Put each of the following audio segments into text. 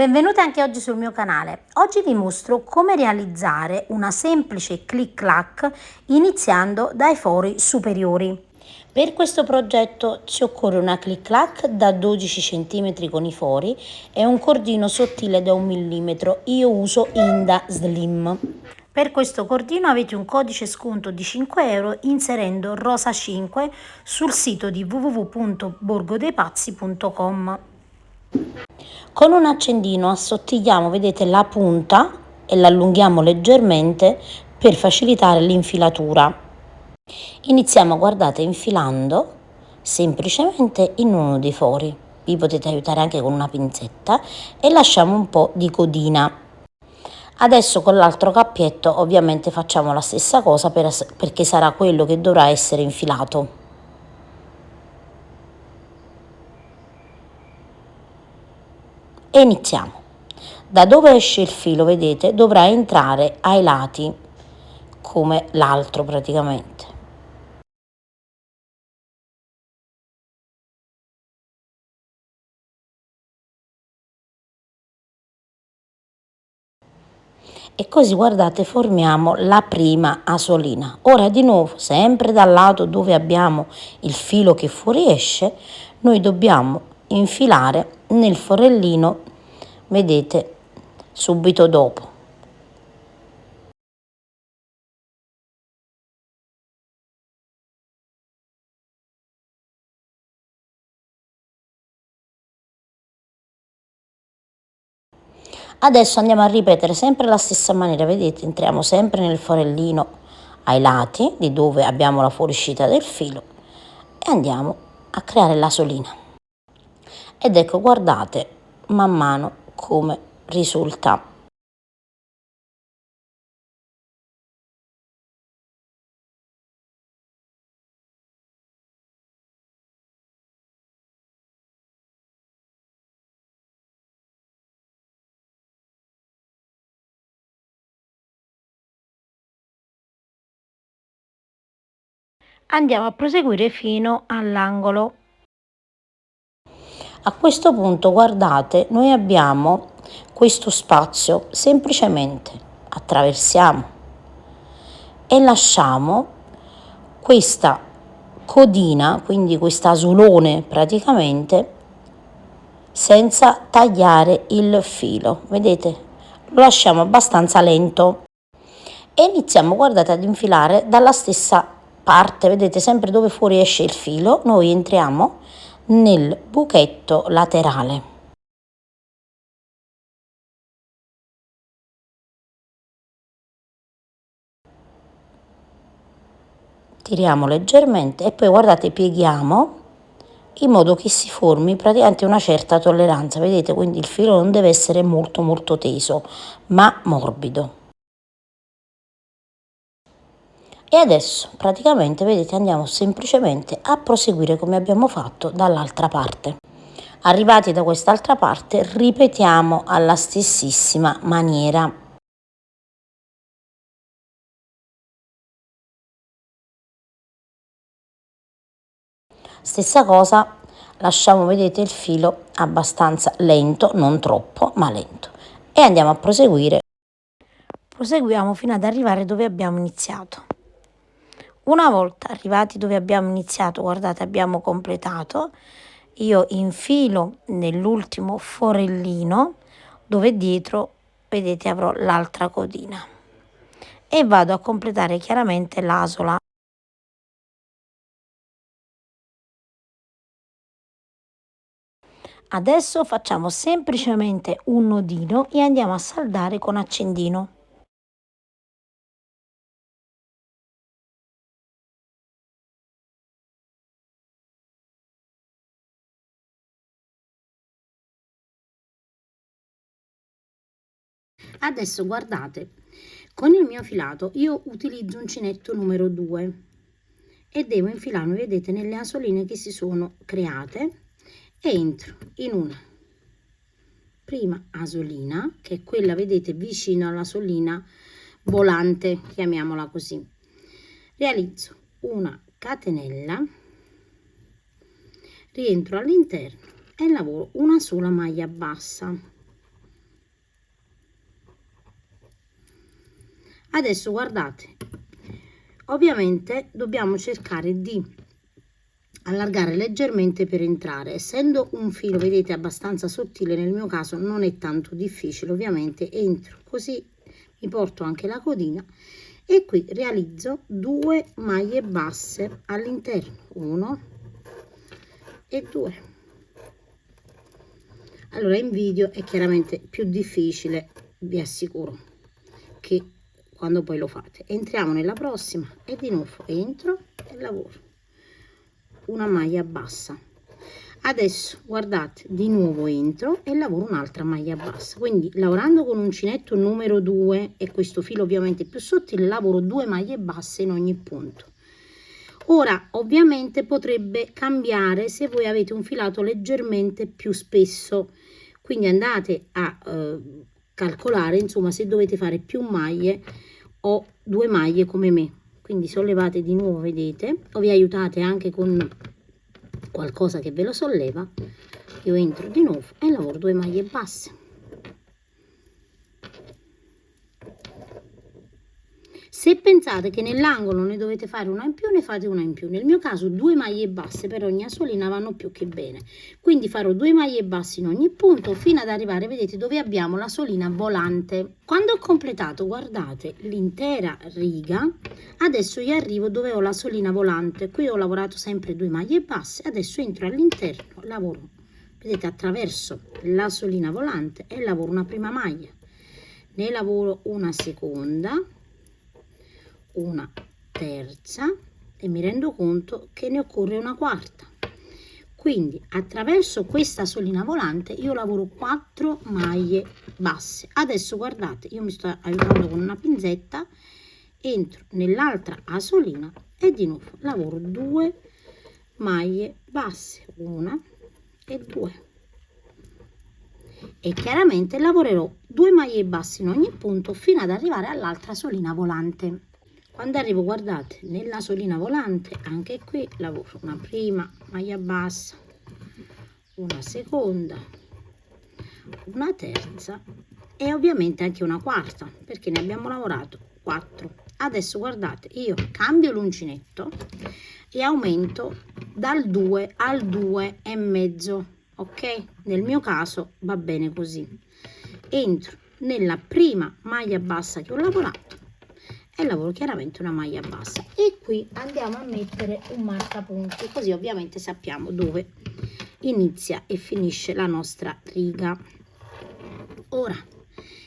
Benvenuti anche oggi sul mio canale. Oggi vi mostro come realizzare una semplice click clack iniziando dai fori superiori. Per questo progetto ci occorre una click clack da 12 cm con i fori e un cordino sottile da 1 mm. Io uso Inda Slim. Per questo cordino avete un codice sconto di 5 euro inserendo rosa 5 sul sito di www.borgodeipazzi.com. Con un accendino assottigliamo, vedete, la punta e l'allunghiamo leggermente per facilitare l'infilatura. Iniziamo, guardate, infilando semplicemente in uno dei fori. Vi potete aiutare anche con una pinzetta e lasciamo un po' di codina. Adesso con l'altro cappietto ovviamente facciamo la stessa cosa perché sarà quello che dovrà essere infilato. E iniziamo. Da dove esce il filo, vedete, dovrà entrare ai lati come l'altro praticamente. E così, guardate, formiamo la prima asolina. Ora di nuovo, sempre dal lato dove abbiamo il filo che fuoriesce, noi dobbiamo infilare nel forellino, vedete, subito dopo. Adesso andiamo a ripetere sempre la stessa maniera, vedete, entriamo sempre nel forellino ai lati di dove abbiamo la fuoriuscita del filo e andiamo a creare la solina. Ed ecco, guardate man mano come risulta. Andiamo a proseguire fino all'angolo. A questo punto, guardate, noi abbiamo questo spazio, semplicemente attraversiamo e lasciamo questa codina, quindi quest'asolone praticamente, senza tagliare il filo, vedete, lo lasciamo abbastanza lento e iniziamo, guardate, ad infilare dalla stessa parte, vedete, sempre dove fuori esce il filo, noi entriamo nel buchetto laterale. Tiriamo leggermente e poi, guardate, pieghiamo in modo che si formi praticamente una certa tolleranza, vedete, quindi il filo non deve essere molto teso ma morbido. E adesso praticamente, vedete, andiamo semplicemente a proseguire come abbiamo fatto dall'altra parte. Arrivati da quest'altra parte ripetiamo alla stessissima maniera. Stessa cosa, lasciamo, vedete, il filo abbastanza lento, non troppo ma lento, e andiamo a proseguire. Proseguiamo fino ad arrivare dove abbiamo iniziato. Una volta arrivati dove abbiamo iniziato, guardate, abbiamo completato. Io infilo nell'ultimo forellino dove dietro, vedete, avrò l'altra codina e vado a completare chiaramente l'asola. Adesso facciamo semplicemente un nodino e andiamo a saldare con accendino. Adesso, guardate, con il mio filato io utilizzo uncinetto numero 2 e devo infilarmi, vedete, nelle asoline che si sono create e entro in una prima asolina, che è quella, vedete, vicino alla solina volante, chiamiamola così. Realizzo una catenella, rientro all'interno e lavoro una sola maglia bassa. Adesso guardate, ovviamente dobbiamo cercare di allargare leggermente per entrare, essendo un filo, vedete, abbastanza sottile, nel mio caso non è tanto difficile, ovviamente entro così, mi porto anche la codina e qui realizzo 2 maglie basse all'interno, 1 e 2. Allora in video è chiaramente più difficile, vi assicuro, che quando poi lo fate. Entriamo nella prossima e di nuovo entro e lavoro una maglia bassa. Adesso guardate, di nuovo entro e lavoro un'altra maglia bassa, quindi lavorando con uncinetto numero 2 e questo filo ovviamente più sottile, lavoro 2 maglie basse in ogni punto. Ora ovviamente potrebbe cambiare se voi avete un filato leggermente più spesso, quindi andate a calcolare, insomma, se dovete fare più maglie o 2 maglie come me. Quindi sollevate di nuovo, vedete, o vi aiutate anche con qualcosa che ve lo solleva. Io entro di nuovo e lavoro 2 maglie basse. Se pensate che nell'angolo ne dovete fare una in più, ne fate una in più. Nel mio caso 2 maglie basse per ogni asolina vanno più che bene, quindi farò 2 maglie basse in ogni punto fino ad arrivare, vedete, dove abbiamo la solina volante. Quando ho completato, guardate, l'intera riga, adesso io arrivo dove ho la solina volante. Qui ho lavorato sempre 2 maglie basse, adesso entro all'interno, lavoro, vedete, attraverso la solina volante e lavoro una prima maglia, ne lavoro una seconda, una terza e mi rendo conto che ne occorre una quarta. Quindi attraverso questa solina volante io lavoro 4 maglie basse. Adesso guardate, io mi sto aiutando con una pinzetta, entro nell'altra asolina e di nuovo lavoro 2 maglie basse, 1 e 2, e chiaramente lavorerò 2 maglie basse in ogni punto fino ad arrivare all'altra solina volante. Quando arrivo, guardate, nella solina volante, anche qui lavoro una prima maglia bassa, una seconda, una terza e ovviamente anche una quarta, perché ne abbiamo lavorato 4. Adesso guardate, io cambio l'uncinetto e aumento dal 2 al 2 e mezzo, ok? Nel mio caso va bene così. Entro nella prima maglia bassa che ho lavorato e lavoro chiaramente una maglia bassa e qui andiamo a mettere un marcapunti, così ovviamente sappiamo dove inizia e finisce la nostra riga. Ora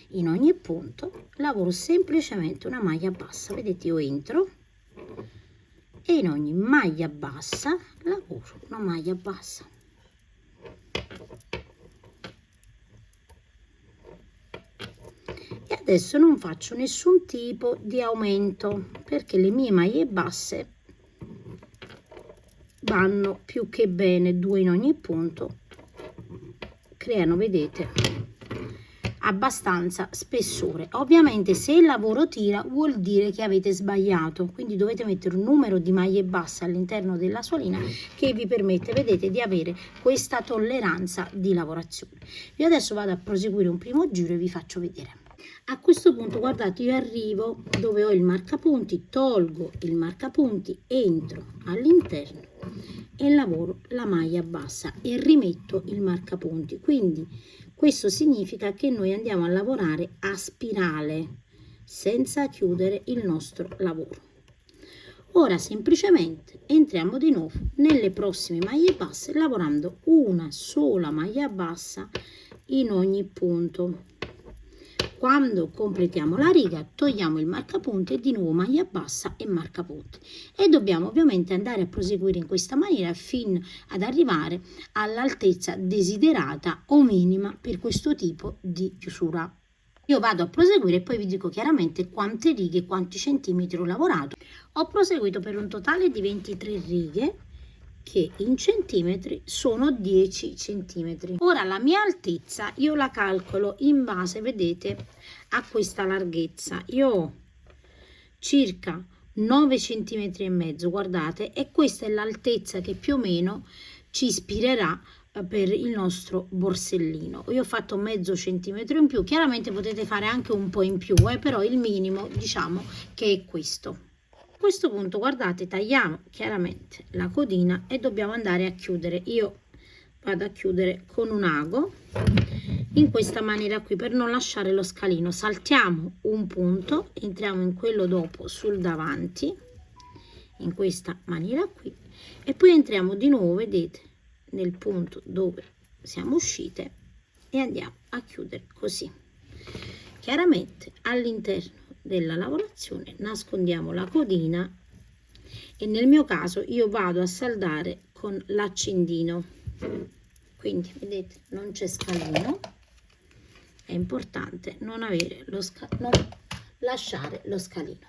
in ogni punto lavoro semplicemente una maglia bassa, vedete, io entro e in ogni maglia bassa lavoro una maglia bassa. E adesso non faccio nessun tipo di aumento perché le mie maglie basse vanno più che bene, 2 in ogni punto, creano, vedete, abbastanza spessore. Ovviamente se il lavoro tira vuol dire che avete sbagliato, quindi dovete mettere un numero di maglie basse all'interno della solina che vi permette, vedete, di avere questa tolleranza di lavorazione. Io adesso vado a proseguire un primo giro e vi faccio vedere. A questo punto guardate, io arrivo dove ho il marcapunti, tolgo il marcapunti, entro all'interno e lavoro la maglia bassa e rimetto il marcapunti. Quindi questo significa che noi andiamo a lavorare a spirale senza chiudere il nostro lavoro. Ora semplicemente entriamo di nuovo nelle prossime maglie basse lavorando una sola maglia bassa in ogni punto. Quando completiamo la riga togliamo il marcapunti e di nuovo maglia bassa e marcapunti, e dobbiamo ovviamente andare a proseguire in questa maniera fino ad arrivare all'altezza desiderata o minima per questo tipo di chiusura. Io vado a proseguire e poi vi dico chiaramente quante righe e quanti centimetri ho lavorato. Ho proseguito per un totale di 23 righe che in centimetri sono 10 centimetri. Ora la mia altezza io la calcolo in base, vedete, a questa larghezza. Io ho circa 9 centimetri e mezzo, guardate, e questa è l'altezza che più o meno ci ispirerà per il nostro borsellino. Io ho fatto mezzo centimetro in più, chiaramente potete fare anche un po' in più, però il minimo diciamo che è questo. A questo punto guardate, tagliamo chiaramente la codina e dobbiamo andare a chiudere. Io vado a chiudere con un ago in questa maniera qui per non lasciare lo scalino. Saltiamo un punto, entriamo in quello dopo sul davanti in questa maniera qui e poi entriamo di nuovo, vedete, nel punto dove siamo uscite e andiamo a chiudere così. Chiaramente all'interno della lavorazione nascondiamo la codina e nel mio caso io vado a saldare con l'accendino, quindi vedete non c'è scalino, è importante non avere non lasciare lo scalino.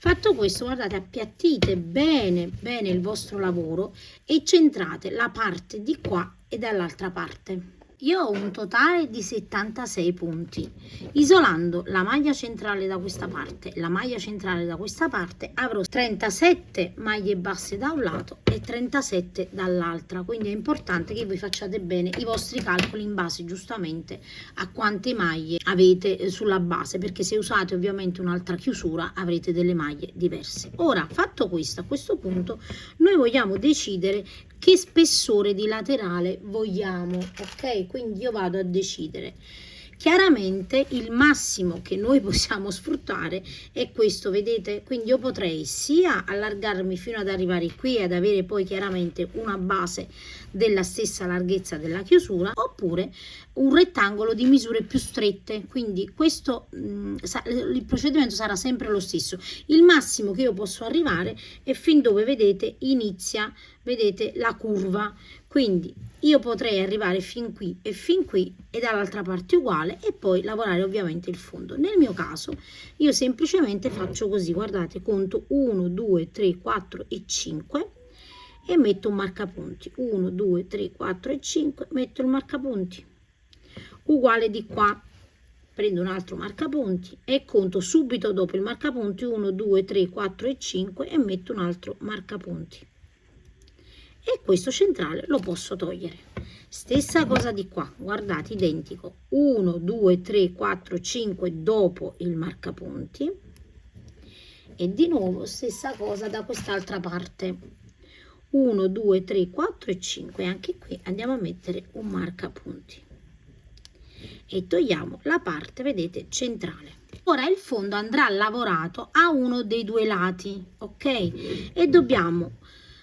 Fatto questo, guardate, appiattite bene il vostro lavoro e centrate la parte di qua e dall'altra parte. Io ho un totale di 76 punti. Isolando la maglia centrale da questa parte e la maglia centrale da questa parte avrò 37 maglie basse da un lato e 37 dall'altra, quindi è importante che voi facciate bene i vostri calcoli in base giustamente a quante maglie avete sulla base, perché se usate ovviamente un'altra chiusura avrete delle maglie diverse. Ora, fatto questo, a questo punto noi vogliamo decidere che spessore di laterale vogliamo, ok? Quindi io vado a decidere. Chiaramente il massimo che noi possiamo sfruttare è questo, vedete? Quindi io potrei sia allargarmi fino ad arrivare qui e ad avere poi chiaramente una base della stessa larghezza della chiusura, oppure un rettangolo di misure più strette. Quindi questo il procedimento sarà sempre lo stesso. Il massimo che io posso arrivare è fin dove, vedete, inizia, vedete, la curva. Quindi io potrei arrivare fin qui e dall'altra parte uguale e poi lavorare ovviamente il fondo. Nel mio caso io semplicemente faccio così, guardate, conto 1 2 3 4 e 5 e metto un marcapunti. 1 2 3 4 e 5, metto il marcapunti. Uguale di qua, prendo un altro marcapunti e conto subito dopo il marcapunti 1 2 3 4 e 5 e metto un altro marcapunti. E questo centrale lo posso togliere. Stessa cosa di qua, guardate, identico, 1 2 3 4 5 dopo il marcapunti e di nuovo stessa cosa da quest'altra parte, 1 2 3 4 e 5, anche qui andiamo a mettere un marcapunti e togliamo la parte, vedete, centrale. Ora il fondo andrà lavorato a uno dei due lati, ok? E dobbiamo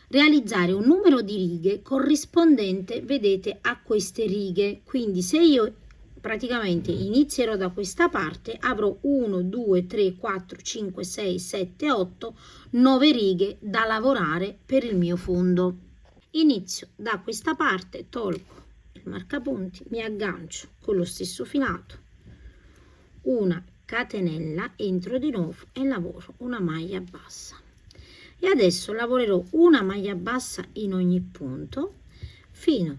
realizzare un numero di righe corrispondente, vedete, a queste righe. Quindi se io praticamente inizierò da questa parte avrò 1 2 3 4 5 6 7 8 9 righe da lavorare per il mio fondo. Inizio da questa parte, tolgo il marcapunti, mi aggancio con lo stesso filato, una catenella, entro di nuovo e lavoro una maglia bassa. E adesso lavorerò una maglia bassa in ogni punto fino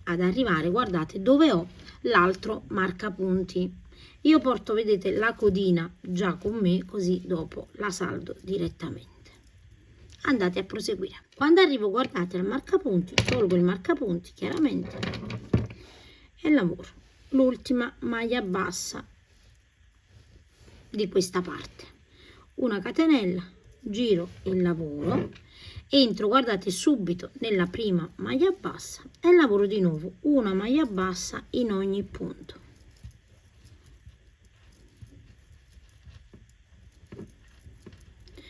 ad arrivare, guardate, dove ho l'altro marcapunti. Io porto, vedete, la codina già con me, così dopo la saldo direttamente. Andate a proseguire. Quando arrivo, guardate, al marcapunti, tolgo il marcapunti chiaramente e lavoro l'ultima maglia bassa di questa parte, una catenella, giro il lavoro, entro, guardate, subito nella prima maglia bassa e lavoro di nuovo una maglia bassa in ogni punto.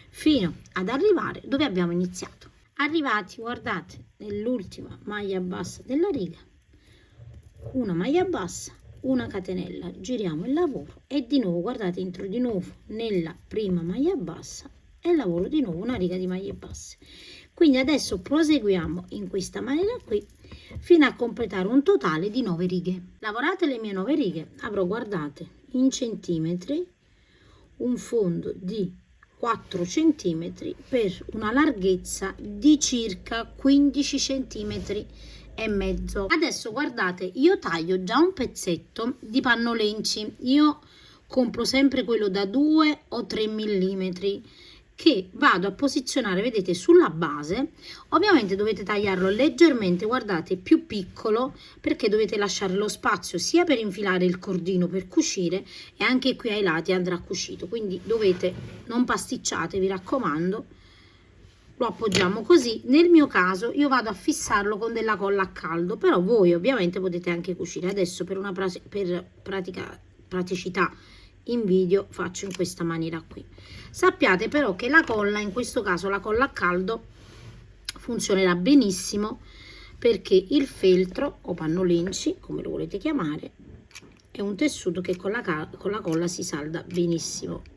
Fino ad arrivare dove abbiamo iniziato. Arrivati, guardate, nell'ultima maglia bassa della riga, una maglia bassa, una catenella, giriamo il lavoro e di nuovo, guardate, entro di nuovo nella prima maglia bassa e lavoro di nuovo una riga di maglie basse. Quindi adesso proseguiamo in questa maniera qui fino a completare un totale di 9 righe. Lavorate le mie 9 righe, avrò, guardate, in centimetri un fondo di 4 centimetri per una larghezza di circa 15 centimetri e mezzo. Adesso guardate, io taglio già un pezzetto di pannolenci, io compro sempre quello da 2 o 3 millimetri che vado a posizionare, vedete, sulla base. Ovviamente dovete tagliarlo leggermente, guardate, più piccolo, perché dovete lasciare lo spazio sia per infilare il cordino per cucire e anche qui ai lati andrà cucito, quindi dovete, non pasticciate, vi raccomando. Lo appoggiamo così. Nel mio caso io vado a fissarlo con della colla a caldo, però voi ovviamente potete anche cucire. Adesso per una praticità in video faccio in questa maniera qui. Sappiate però che la colla, in questo caso la colla a caldo, funzionerà benissimo, perché il feltro o pannolenci, come lo volete chiamare, è un tessuto che con la colla si salda benissimo.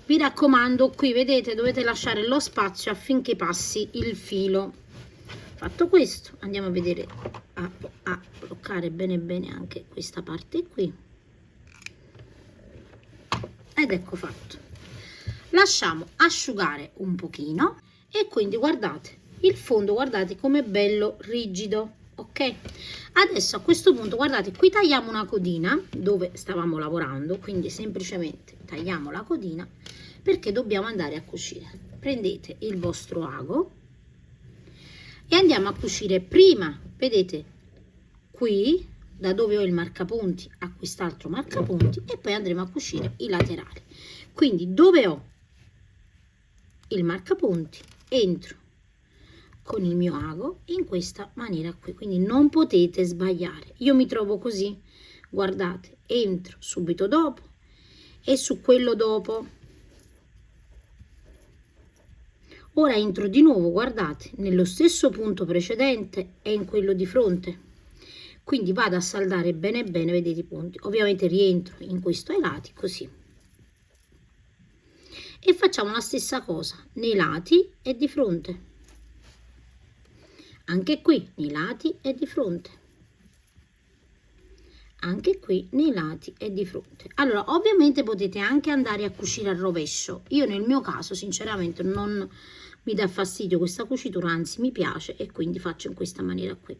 Vi raccomando, qui vedete, dovete lasciare lo spazio affinché passi il filo. Fatto questo, andiamo a vedere, a bloccare bene bene anche questa parte qui, ed ecco fatto. Lasciamo asciugare un pochino e quindi guardate il fondo, guardate com'è bello rigido, ok? Adesso a questo punto guardate, qui tagliamo una codina dove stavamo lavorando, quindi semplicemente tagliamo la codina perché dobbiamo andare a cucire. Prendete il vostro ago e andiamo a cucire prima, vedete, qui da dove ho il marcapunti a quest'altro marcapunti, e poi andremo a cucire i laterali. Quindi dove ho il marcapunti entro con il mio ago in questa maniera qui, quindi non potete sbagliare. Io mi trovo così, guardate, entro subito dopo e su quello dopo. Ora entro di nuovo, guardate, nello stesso punto precedente e in quello di fronte. Quindi vado a saldare bene bene, vedete i punti. Ovviamente rientro in questo ai lati, così. E facciamo la stessa cosa nei lati e di fronte. Anche qui nei lati e di fronte. Anche qui nei lati e di fronte. Allora, ovviamente potete anche andare a cucire al rovescio. Io nel mio caso sinceramente non mi dà fastidio questa cucitura, anzi mi piace, e quindi faccio in questa maniera qui.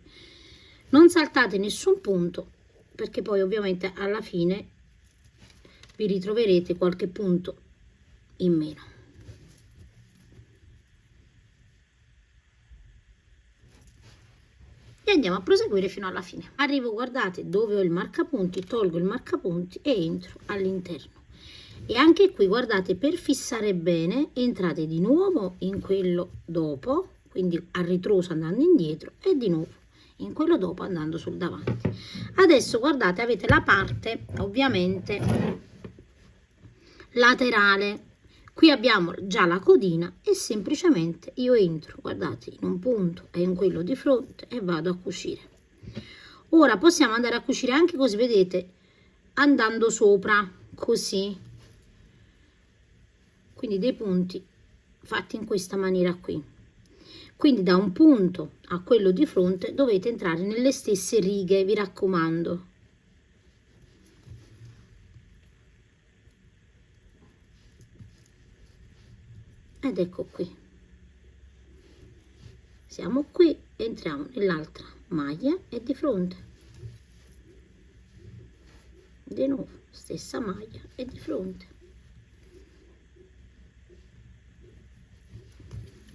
Non saltate nessun punto, perché poi ovviamente alla fine vi ritroverete qualche punto in meno. E andiamo a proseguire fino alla fine. Arrivo, guardate, dove ho il marcapunti, tolgo il marcapunti e entro all'interno. E anche qui, guardate, per fissare bene, entrate di nuovo in quello dopo, quindi a ritroso andando indietro, e di nuovo in quello dopo andando sul davanti. Adesso, guardate, avete la parte, ovviamente, laterale. Qui abbiamo già la codina e semplicemente io entro, guardate, in un punto e in quello di fronte e vado a cucire. Ora possiamo andare a cucire anche così, vedete, andando sopra, così. Quindi dei punti fatti in questa maniera qui. Quindi da un punto a quello di fronte dovete entrare nelle stesse righe, vi raccomando. Ed ecco qui. Siamo qui, entriamo nell'altra maglia e di fronte. Di nuovo, stessa maglia e di fronte.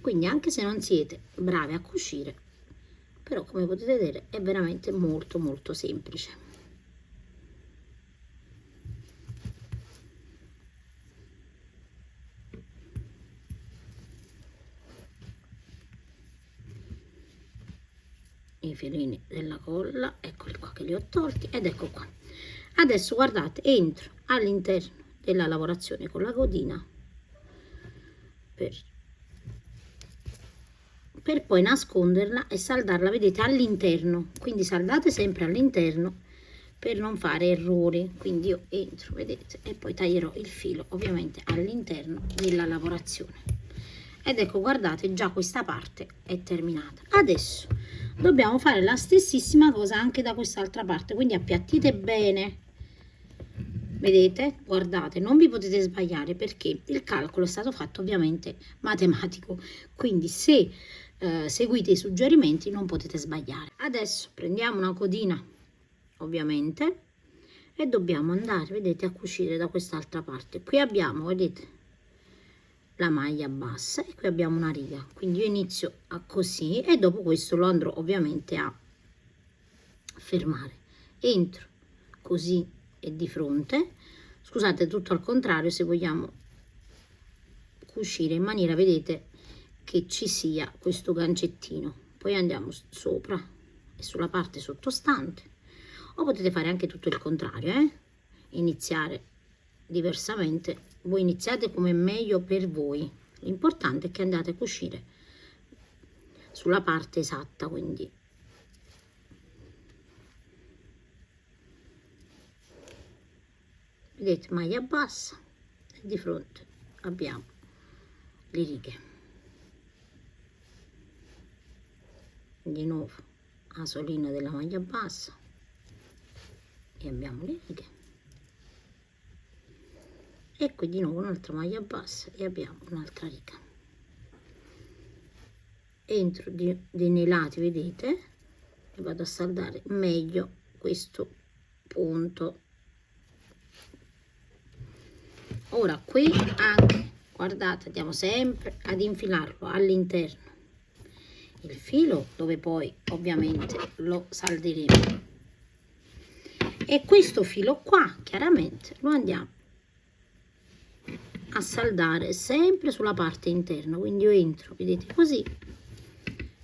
Quindi anche se non siete bravi a cucire, però come potete vedere è veramente molto molto semplice. I filini della colla, eccoli qua che li ho tolti, ed ecco qua. Adesso guardate, entro all'interno della lavorazione con la codina per poi nasconderla e saldarla, vedete, all'interno. Quindi saldate sempre all'interno per non fare errori. Quindi io entro, vedete, e poi taglierò il filo ovviamente all'interno della lavorazione. Ed ecco, guardate, già questa parte è terminata. Adesso dobbiamo fare la stessissima cosa anche da quest'altra parte, quindi appiattite bene, vedete, guardate, non vi potete sbagliare perché il calcolo è stato fatto ovviamente matematico, quindi se seguite i suggerimenti non potete sbagliare. Adesso prendiamo una codina, ovviamente, e dobbiamo andare, vedete, a cucire da quest'altra parte. Qui abbiamo, vedete, la maglia bassa e qui abbiamo una riga, quindi io inizio a così e dopo questo lo andrò ovviamente a fermare. Entro così e di fronte, scusate, tutto al contrario, se vogliamo cucire in maniera, vedete, che ci sia questo gancettino, poi andiamo sopra e sulla parte sottostante, o potete fare anche tutto il contrario, iniziare diversamente, voi iniziate come meglio per voi, l'importante è che andate a cucire sulla parte esatta, quindi vedete, maglia bassa e di fronte abbiamo le righe, di nuovo asolina della maglia bassa e abbiamo le righe e qui di nuovo un'altra maglia bassa e abbiamo un'altra riga. Entro nei lati, vedete, e vado a saldare meglio questo punto. Ora qui anche, guardate, andiamo sempre ad infilarlo all'interno il filo, dove poi ovviamente lo salderemo, e questo filo qua chiaramente lo andiamo a saldare sempre sulla parte interna, quindi io entro, vedete, così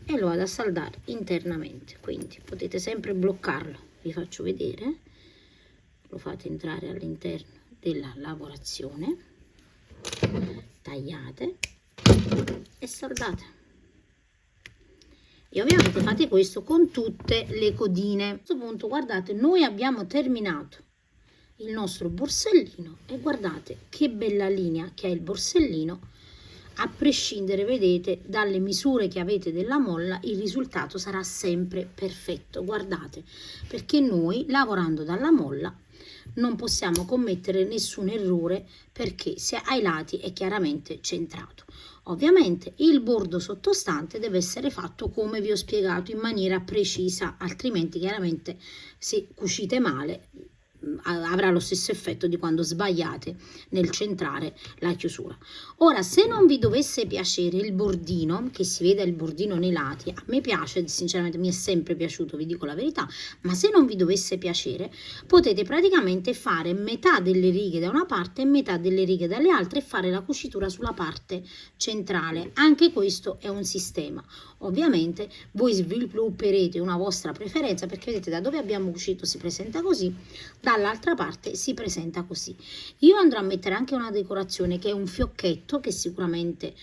e lo vado a saldare internamente, quindi potete sempre bloccarlo, vi faccio vedere, lo fate entrare all'interno della lavorazione, tagliate e saldate. E ovviamente fate questo con tutte le codine. A questo punto, guardate, noi abbiamo terminato il nostro borsellino e guardate che bella linea che ha il borsellino, a prescindere, vedete, dalle misure che avete della molla, il risultato sarà sempre perfetto, guardate, perché noi lavorando dalla molla non possiamo commettere nessun errore, perché se ai lati è chiaramente centrato. Ovviamente il bordo sottostante deve essere fatto come vi ho spiegato, in maniera precisa, altrimenti chiaramente se cucite male avrà lo stesso effetto di quando sbagliate nel centrare la chiusura. Ora, se non vi dovesse piacere il bordino, che si veda il bordino nei lati, a me piace, sinceramente mi è sempre piaciuto, vi dico la verità, ma se non vi dovesse piacere potete praticamente fare metà delle righe da una parte e metà delle righe dalle altre e fare la cucitura sulla parte centrale. Anche questo è un sistema. Ovviamente voi svilupperete una vostra preferenza, perché vedete, da dove abbiamo cucito si presenta così, dall'altra parte si presenta così. Io andrò a mettere anche una decorazione che è un fiocchetto, che sicuramente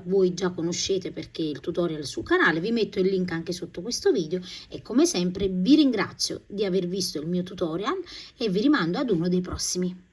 voi già conoscete perché il tutorial è sul canale, vi metto il link anche sotto questo video, e come sempre vi ringrazio di aver visto il mio tutorial e vi rimando ad uno dei prossimi.